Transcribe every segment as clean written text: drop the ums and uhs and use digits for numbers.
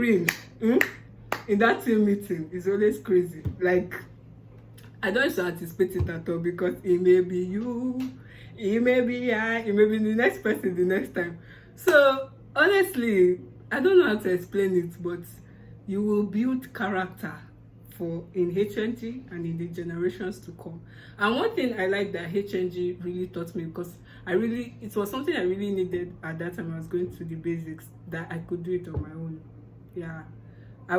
cringe in that team meeting is always crazy. Like, I don't used to anticipate it at all because it may be you, it may be I, it may be the next person the next time. So honestly, I don't know how to explain it, but you will build character for in HNG and in the generations to come. And one thing I like that HNG really taught me, because it was something I really needed at that time I was going through the basics, that I could do it on my own. Yeah. I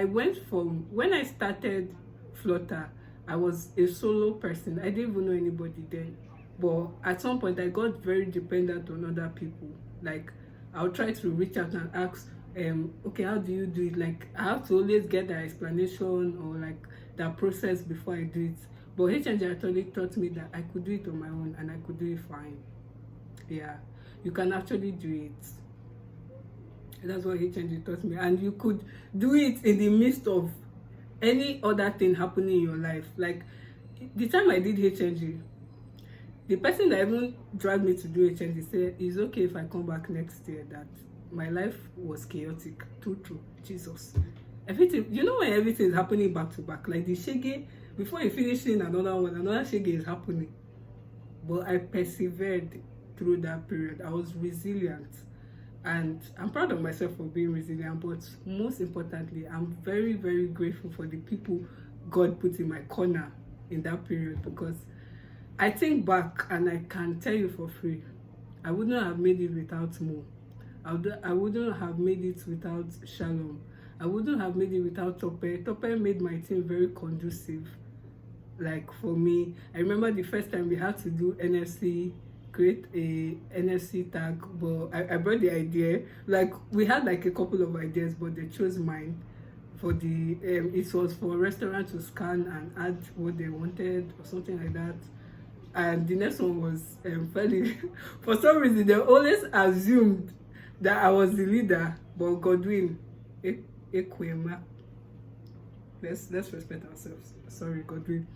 went from, when I started Flutter, I was a solo person. I didn't even know anybody then. But at some point, I got very dependent on other people. Like, I'll try to reach out and ask, okay, how do you do it? Like, I have to always get the explanation or like the process before I do it. But HNG actually taught me that I could do it on my own and I could do it fine. Yeah, you can actually do it. That's what HNG taught me. And you could do it in the midst of any other thing happening in your life. Like, the time I did HNG, the person that even dragged me to do HNG said, it's okay if I come back next year, that my life was chaotic. True. Jesus. Everything, you know, when everything is happening back to back, like the shege, before you finish in another one, another shege is happening. But I persevered through that period. I was resilient. And I'm proud of myself for being resilient, but most importantly, I'm very, very grateful for the people God put in my corner in that period, because I think back and I can tell you for free, I wouldn't have made it without Mo. I wouldn't have made it without Shalom. I wouldn't have made it without Tope. Tope made my team very conducive. Like, for me, I remember the first time we had to do NFC, create a NFC tag, but I brought the idea. Like, we had like a couple of ideas, but they chose mine for the it was for a restaurant to scan and add what they wanted or something like that. And the next one was fairly for some reason they always assumed that I was the leader, but Godwin Ekwema, let's respect ourselves. Sorry, Godwin.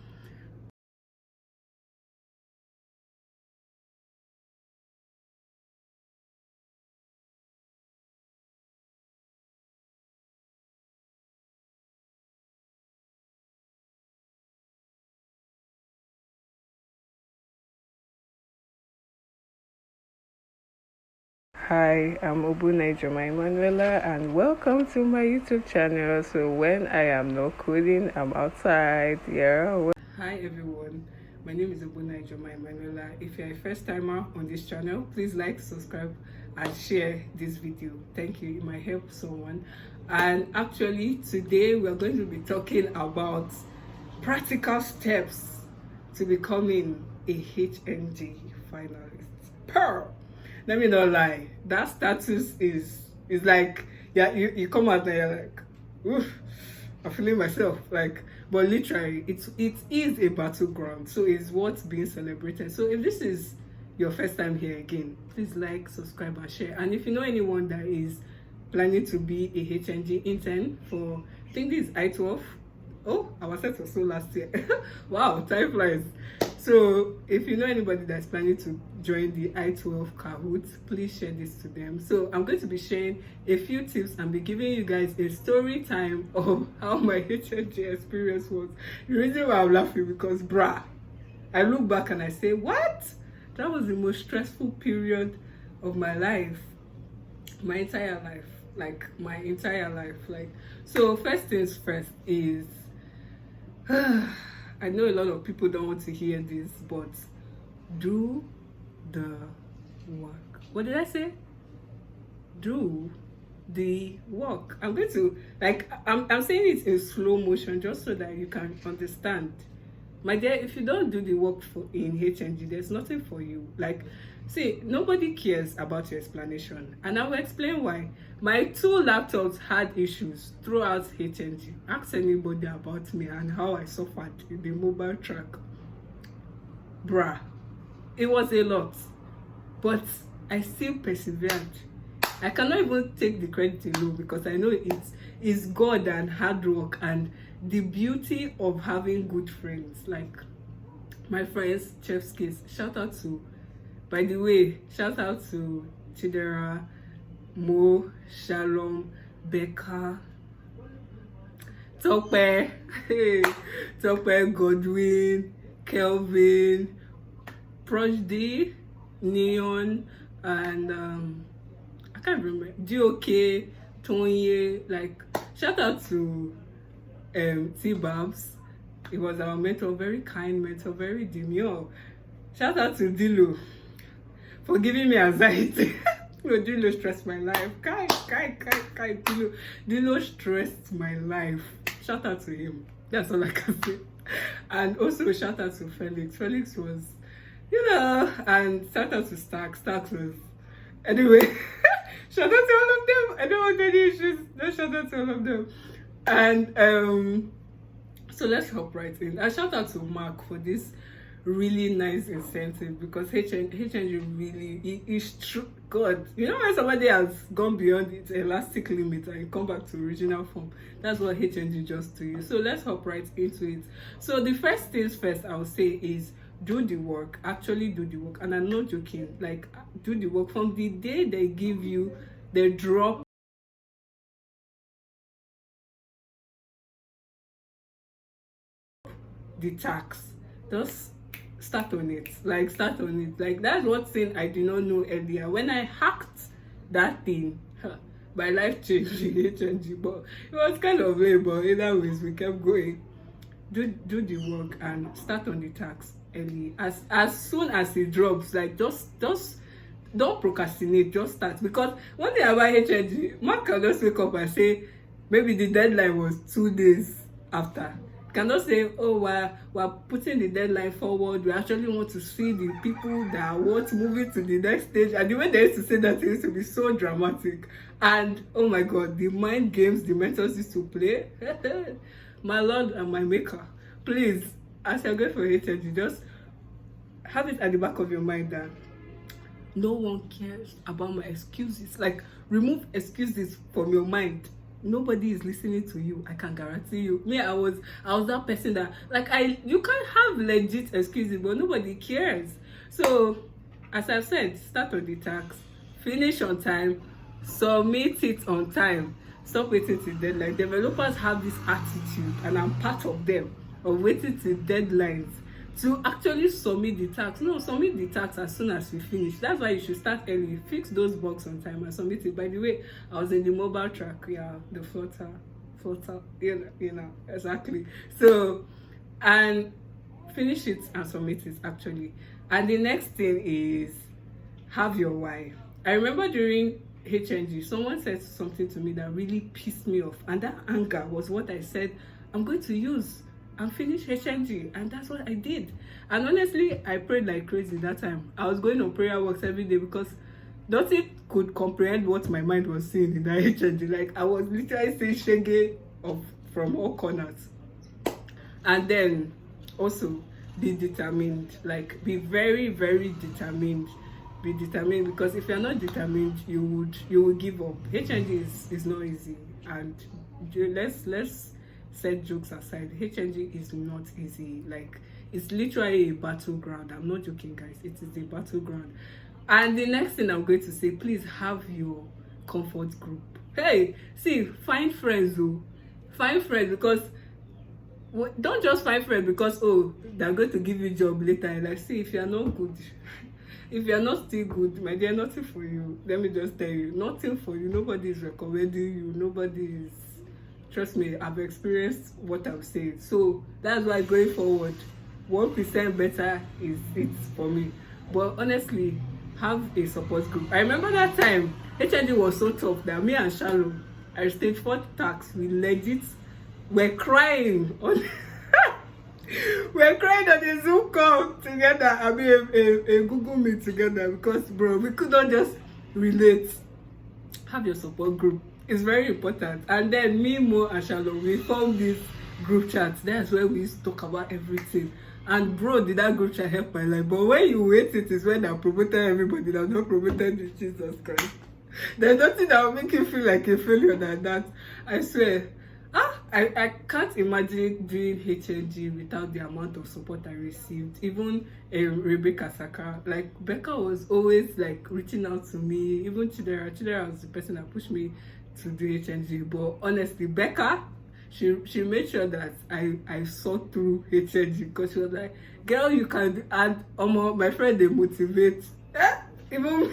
Hi, I'm HNGi12 Manuela, and welcome to my YouTube channel. So when I am not coding, I'm outside. Yeah. Hi everyone, my name is HNGi12 Manuela. If you're a first timer on this channel, please like, subscribe, and share this video. Thank you. It might help someone. And actually, today we're going to be talking about practical steps to becoming a HNG finalist. Pearl. Let me not lie, that status is like, yeah, you come out there, you're like, oof, I'm feeling myself, like, but literally it is a battleground, so it's what's being celebrated. So if this is your first time here again, please like, subscribe, and share. And if you know anyone that is planning to be a HNG intern for, I think this is I12. Oh, our set was so last year. Wow, time flies. So if you know anybody that's planning to join the I12 Kahoot, please share this to them. So I'm going to be sharing a few tips and be giving you guys a story time of how my HNG experience was. The reason why I'm laughing, because I look back and I say, what? That was the most stressful period of my life. My entire life. Like, so first things first is I know a lot of people don't want to hear this, but do the work. What did I say? Do the work. I'm going to, like, I'm saying it in slow motion just so that you can understand. My dear, if you don't do the work in HNG, there's nothing for you. Like, see, nobody cares about your explanation. And I will explain why. My 2 laptops had issues throughout HNG. Ask anybody about me and how I suffered in the mobile track. It was a lot. But I still persevered. I cannot even take the credit alone, because I know it's God and hard work and the beauty of having good friends. Like my friends, Chef's Kiss. Shout out to, by the way, shout out to Chidera, Mo, Shalom, Becca, Tope, Tope, Godwin, Kelvin, Projdi, Neon, and I can't remember, GOK, Tonye. Like, shout out to T-Babs. He was our mentor, very kind mentor, very demure. Shout out to Dilo for giving me anxiety. Dilo stressed my life. Dilo stressed my life. Shout out to him. That's all I can say. And also shout out to Felix. Felix was, and shout out to Stax. Stax was, anyway. Shout out to all of them. I don't want any issues. No, shout out to all of them. And so let's hop right in. I shout out to Mark for this really nice incentive, because HNG really is true. God, when somebody has gone beyond its elastic limit and you come back to original form, that's what HNG does to you. So let's hop right into it. So the first things first I would say is do the work. Actually do the work. And I'm not joking. Like, do the work. From the day they give you the drop the tax, just start on it. Like, that's what thing I did not know earlier. When I hacked that thing, my life changed in HNG, but it was kind of late. But either ways, we kept going. Do the work and start on the tax early. As soon as it drops, like, just don't procrastinate, just start. Because one thing about HNG, Mark can just wake up and say maybe the deadline was 2 days after. Cannot say, oh, we're putting the deadline forward. We actually want to see the people that want moving to the next stage. And the way they used to say that, it used to be so dramatic. And oh my God, the mind games the mentors used to play. My Lord and my Maker, please, as you're going for HNG, just have it at the back of your mind that no one cares about my excuses. Like, remove excuses from your mind. Nobody is listening to you. I can guarantee you. Me, I was that person that, like, you can't have legit excuses, but nobody cares. So, as I've said, start on the tax, finish on time, submit it on time. Stop waiting till deadline. Developers have this attitude, and I'm part of them, of waiting till deadlines to actually submit the tax. No, submit the tax as soon as you finish. That's why you should start early. Fix those bugs on time and submit it. By the way, I was in the mobile track, the floater, exactly. So, and finish it and submit it, actually. And the next thing is have your why. I remember during HNG, someone said something to me that really pissed me off, and that anger was what I said I'm going to use and finish HNG, and that's what I did. And honestly, I prayed like crazy that time. I was going on prayer walks every day because nothing could comprehend what my mind was seeing in that HNG. Like, I was literally saying HNG from all corners. And then also be determined. Like, be very, very determined. Be determined, because if you're not determined, you would give up. HNG is not easy, and let's set jokes aside. HNG is not easy. Like, it's literally a battleground. I'm not joking, guys. It is a battleground. And the next thing I'm going to say, please have your comfort group. Hey, see, find friends, though. Find friends, because don't just find friends because, oh, they're going to give you a job later. And like, see, if you're not good, if you're not still good, my dear, nothing for you. Let me just tell you, nothing for you. Nobody is recommending you. Nobody is. Trust me, I've experienced what I've said. So that's why going forward, 1% better is it for me. But honestly, have a support group. I remember that time, HNG was so tough that me and Shalom, our stage 4 tax, we legit were crying on we're crying on a Zoom call together. I mean, a Google Meet together, because, bro, we could not just relate. Have your support group. It's very important. And then me, Mo, and Shalom, we formed this group chat. That's where we used to talk about everything. And bro, did that group chat help my life? But when you wait, it is when I promoted everybody that not promoted with Jesus Christ. There's nothing that will make you feel like a failure than that. I swear. I can't imagine doing HNG without the amount of support I received. Even Rebecca Saka, like Becca was always like reaching out to me. Even Chidera was the person that pushed me to do HNG. But honestly, Becca, she made sure that I saw through HNG, because she was like, girl, you can do, and my friend, they motivate. Even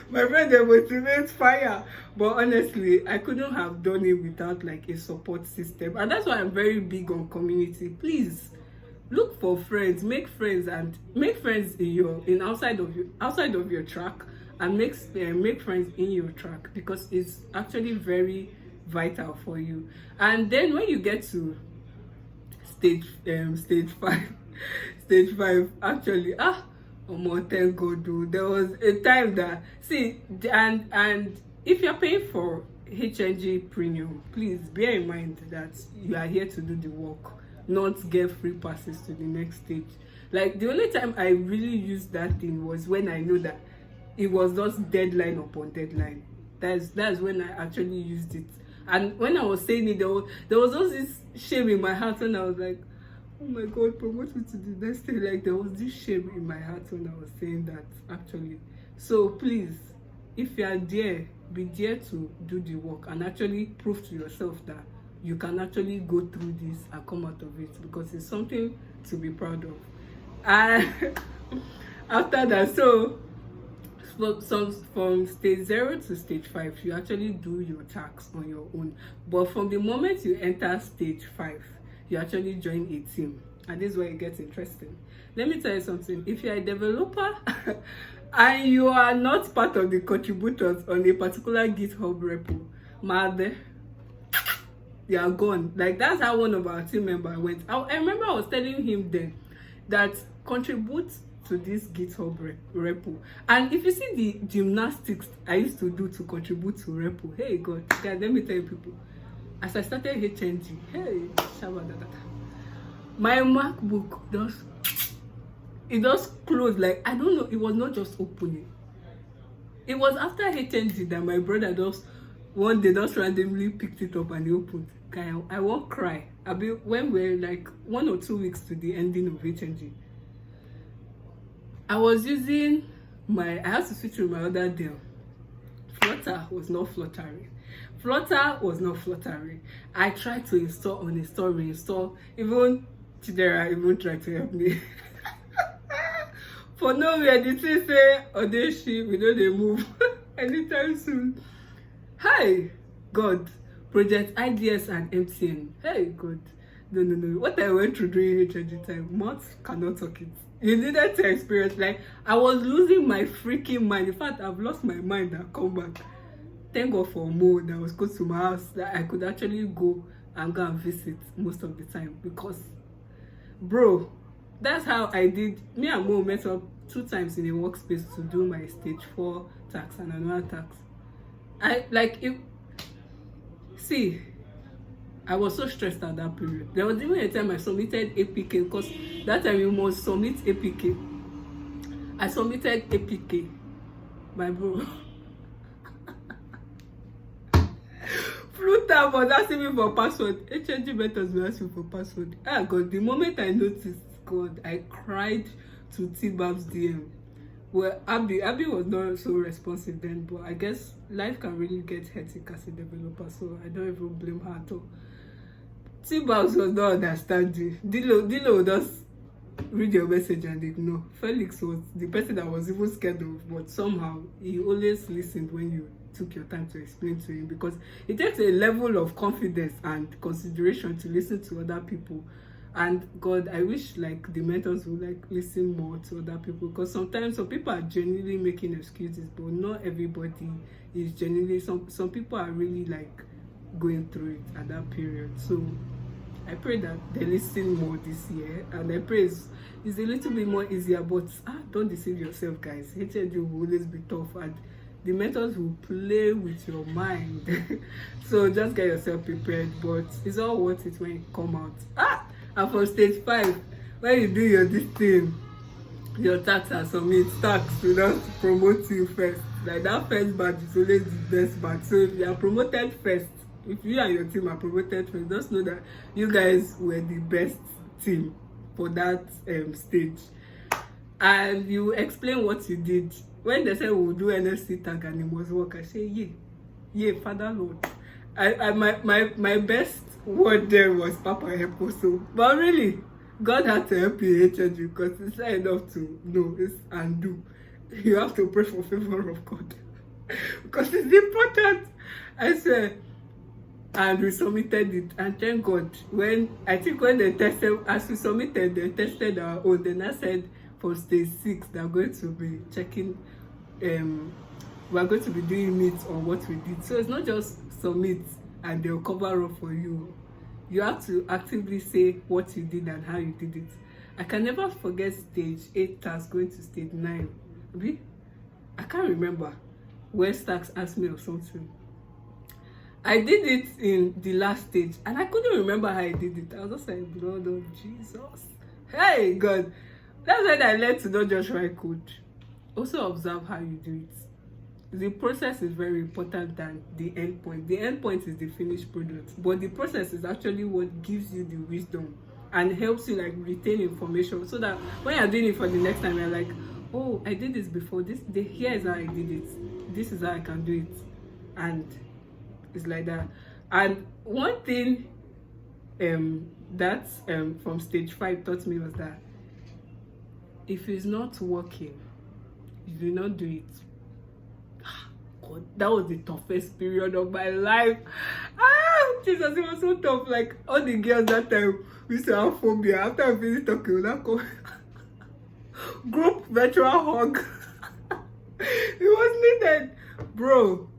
my friend, they motivate fire. But honestly, I couldn't have done it without like a support system. And that's why I'm very big on community. Please look for friends, make friends, and make friends in outside of your track, and make friends in your track, because it's actually very vital for you. And then when you get to stage 5, stage 5, actually, thank God, dude. There was a time that, see, and if you're paying for HNG premium, please bear in mind that you are here to do the work, not get free passes to the next stage. Like, the only time I really used that thing was when I know that it was just deadline upon deadline. That's when I actually used it. And when I was saying it, there was also this shame in my heart, and I was like, oh my God, promote me to the next thing. Like, there was this shame in my heart when I was saying that, actually. So please, if you are there, be there to do the work and actually prove to yourself that you can actually go through this and come out of it, because it's something to be proud of. And after that, so from stage 0 to stage 5, you actually do your tax on your own. But from the moment you enter stage 5, you actually join a team, and this is where it gets interesting. Let me tell you something. If you're a developer and you are not part of the contributors on a particular GitHub repo, mad, you are gone. Like, that's how one of our team members went. I remember I was telling him then that contribute to this GitHub repo. And if you see the gymnastics I used to do to contribute to repo, hey God, guys, let me tell you people, as I started HNG, hey, my MacBook just closed. Like, I don't know, it was not just opening. It was after HNG that my brother just one day just randomly picked it up and he opened. I won't cry. When we're like 1 or 2 weeks to the ending of HNG, I was using I had to switch with my other deal. Flutter was not fluttering. I tried to install, reinstall. Even Chidera even tried to help me. For nowhere, the thing say, Odeshi, we know they move anytime soon. Hi, God. Project IDS and MTN. Hey, God. No. What I went through during HNG time, months cannot talk it. You needed to experience. Like, I was losing my freaking mind. In fact, I've lost my mind and come back. Thank God for Mo that was close to my house, that I could actually go and visit most of the time. Because, bro, that's how I did. Me and Mo met up 2 times in a workspace to do my stage 4 tax and another tax. I was so stressed at that period. There was even a time I submitted APK, because that time you must submit APK. I submitted APK, my bro. Flutter was asking me for password. HNG methods will ask me for password. God, the moment I noticed, God, I cried to T-Bab's DM. Well, Abby was not so responsive then, but I guess life can really get hectic as a developer, so I don't even blame her at all. T-Babs was not understanding. Dilo would just read your message and ignore. Felix was the person that was even scared of, but somehow he always listened when you took your time to explain to him, because it takes a level of confidence and consideration to listen to other people. And God, I wish like the mentors would like listen more to other people, because sometimes some people are genuinely making excuses, but not everybody is genuinely. Some people are really like going through it at that period. So I pray that they listen more this year, and I pray it's a little bit more easier. But don't deceive yourself, guys. HNG will always be tough, and the mentors will play with your mind. So just get yourself prepared. But it's all worth it when you come out. And for stage 5, when you do this thing, your tax and submit tax will not promote you first. Like, that first batch is always the best batch. So if you are promoted first, if you and your team are promoted first, just know that you guys were the best team for that stage. And you explain what you did. When they said we'll do NFC tag and it must work, I say, yeah, Father Lord. My best word there was Papa help us. So, but really, God had to help you HNG, because it's not enough to know, it's and do. You have to pray for favor of God. Because it's important. I swear. And we submitted it, and thank God, when they tested, as we submitted, they tested our own. Then I said for stage 6 they're going to be checking, we're going to be doing it on what we did. So it's not just submit and they'll cover up for you. You have to actively say what you did and how you did it. I can never forget stage 8 task going to stage 9. I can't remember when Stacks asked me or something. I did it in the last stage and I couldn't remember how I did it. I was just like, blood of Jesus. Hey, God. That's when I learned to not just write code. Also observe how you do it. The process is very important than the end point. The end point is the finished product. But the process is actually what gives you the wisdom and helps you like retain information, so that when you're doing it for the next time, you're like, oh, I did this before. Here is how I did it. This is how I can do it. And it's like that. And one thing that's from stage 5 taught me was that if it's not working, you do not do it. God, that was the toughest period of my life. Jesus, it was so tough. Like all the girls that time, we used to have phobia. After we finished talking, we'll go group virtual hug. It was needed, bro.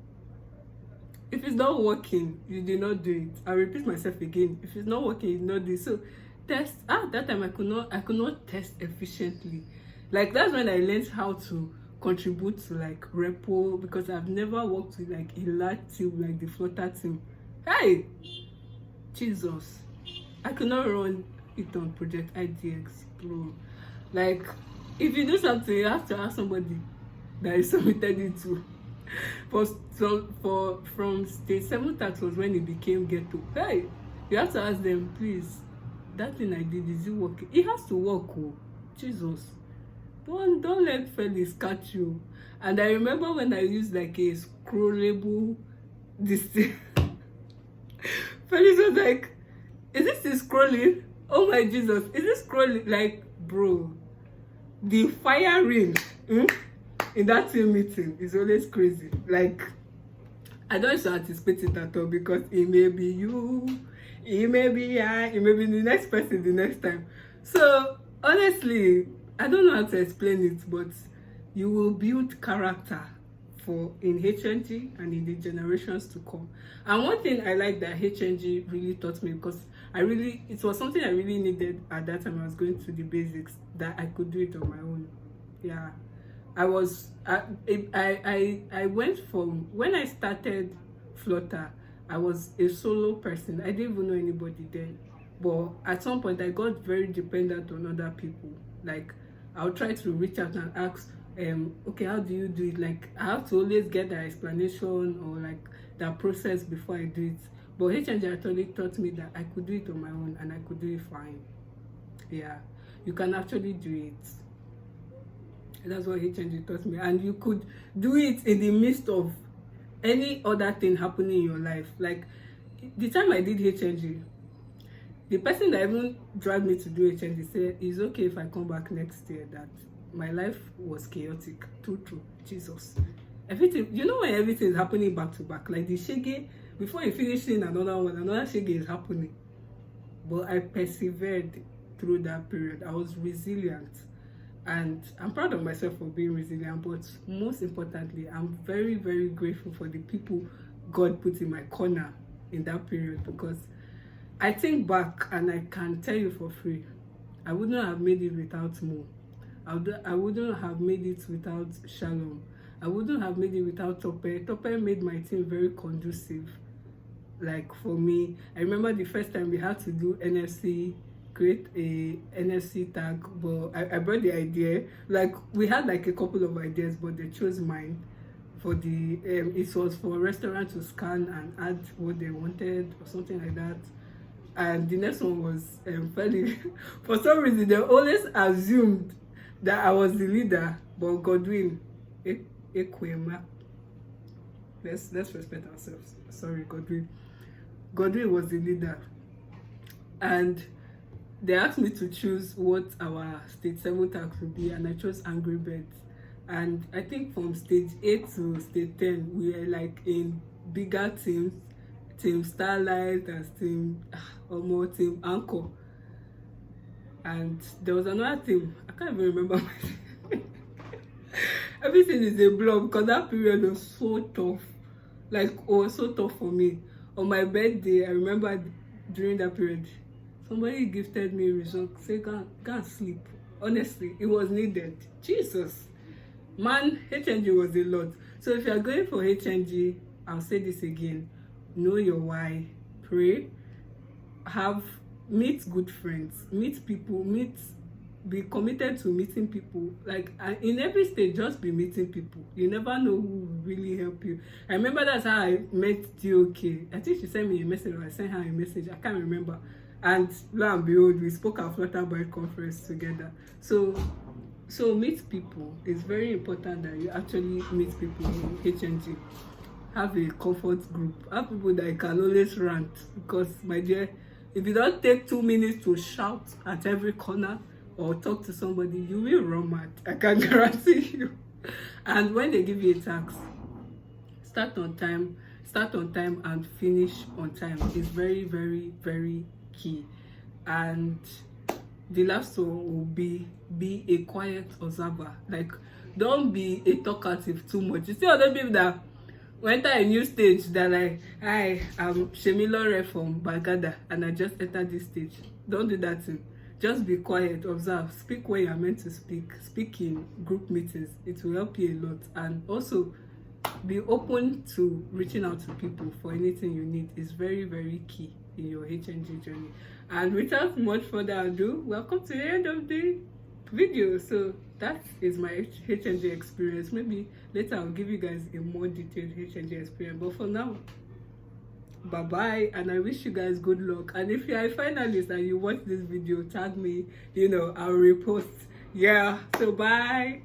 If it's not working, you do not do it. I repeat myself again. If it's not working, you do not do it. So test. That time I could not test efficiently. Like that's when I learned how to contribute to like repo, because I've never worked with like a large team like the Flutter team. Hey, Jesus, I could not run it on Project IDX, bro. Like if you do something, you have to ask somebody that is submitted it to. From stage 7 tax was when it became ghetto. Hey, you have to ask them, please, that thing I did, is it working? It has to work. Oh, Jesus, don't let Felix catch you. And I remember when I used like a scrollable this thing. Felix was like, is this scrolling? Oh my Jesus, is this scrolling? Like, bro, the firing in that team meeting is always crazy. Like, I don't used to anticipate it at all, because it may be you, it may be I, it may be the next person the next time. So honestly, I don't know how to explain it, but you will build character in HNG and in the generations to come. And one thing I like that HNG really taught me, because it was something I really needed at that time. I was going through the basics, that I could do it on my own. Yeah. I went from, when I started Flutter, I was a solo person. I didn't even know anybody then. But at some point, I got very dependent on other people. Like, I'll try to reach out and ask, okay, how do you do it? Like, I have to always get the explanation or like the process before I do it. But HNG actually taught me that I could do it on my own and I could do it fine. Yeah, you can actually do it. That's what HNG taught me. And you could do it in the midst of any other thing happening in your life. Like, the time I did HNG, the person that even dragged me to do HNG said, it's okay if I come back next year, that my life was chaotic. True. Jesus. Everything, you know, when everything is happening back to back, like the shege, before you finish in another one, another shege is happening. But I persevered through that period. I was resilient. And I'm proud of myself for being resilient, but most importantly, I'm very, very grateful for the people God put in my corner in that period, because I think back and I can tell you for free, I wouldn't have made it without Mo. I wouldn't have made it without Shalom. I wouldn't have made it without Tope. Tope made my team very conducive. Like for me, I remember the first time we had to do NFC, create a NFC tag, but I brought the idea. Like we had like a couple of ideas, but they chose mine for the it was for restaurant to scan and add what they wanted or something like that. And the next one was fairly for some reason they always assumed that I was the leader, but Godwin Ekwema, let's respect ourselves. Sorry, Godwin was the leader, and they asked me to choose what our stage 7 tax would be, and I chose Angry Birds. And I think from stage 8 to stage 10 we were like in bigger teams, team Starlight and team Anchor, and there was another team I can't even remember my everything is a blur because that period was so tough. Like, it was so tough for me. On my birthday, I remember during that period, somebody gifted me results. Say, go and sleep. Honestly, it was needed. Jesus. Man, HNG was a lot. So if you are going for HNG, I'll say this again. Know your why. Pray. Meet good friends. Meet people. Be committed to meeting people. Like, in every stage, just be meeting people. You never know who will really help you. I remember that's how I met DOK. I think she sent me a message, or I sent her a message, I can't remember. And lo and behold, we spoke at Flutterboy conference together. So meet people. It's very important that you actually meet people in HNG. Have a comfort group. Have people that you can always rant, because my dear, if you don't take 2 minutes to shout at every corner or talk to somebody, you will run mad. I can guarantee you. And when they give you a task, start on time and finish on time is very, very, very key. And the last one will be a quiet observer. Like, don't be a talkative too much. You see other people that enter a new stage, they're like, hi, I'm Shemilore from Bagada and I just entered this stage. Don't do that thing. Just be quiet, observe, speak where you're meant to speak in group meetings. It will help you a lot. And also be open to reaching out to people for anything you need. Is very, very key in your HNG journey. And without much further ado, welcome to the end of the video. So that is my HNG experience. Maybe later I'll give you guys a more detailed HNG experience, but for now, bye bye, and I wish you guys good luck. And if you are a finalist and you watch this video, tag me, I'll repost. Yeah, so bye.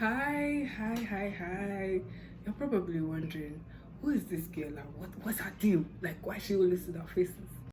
Hi. You're probably wondering, who is this girl and what's her deal? Like, why she always see her faces?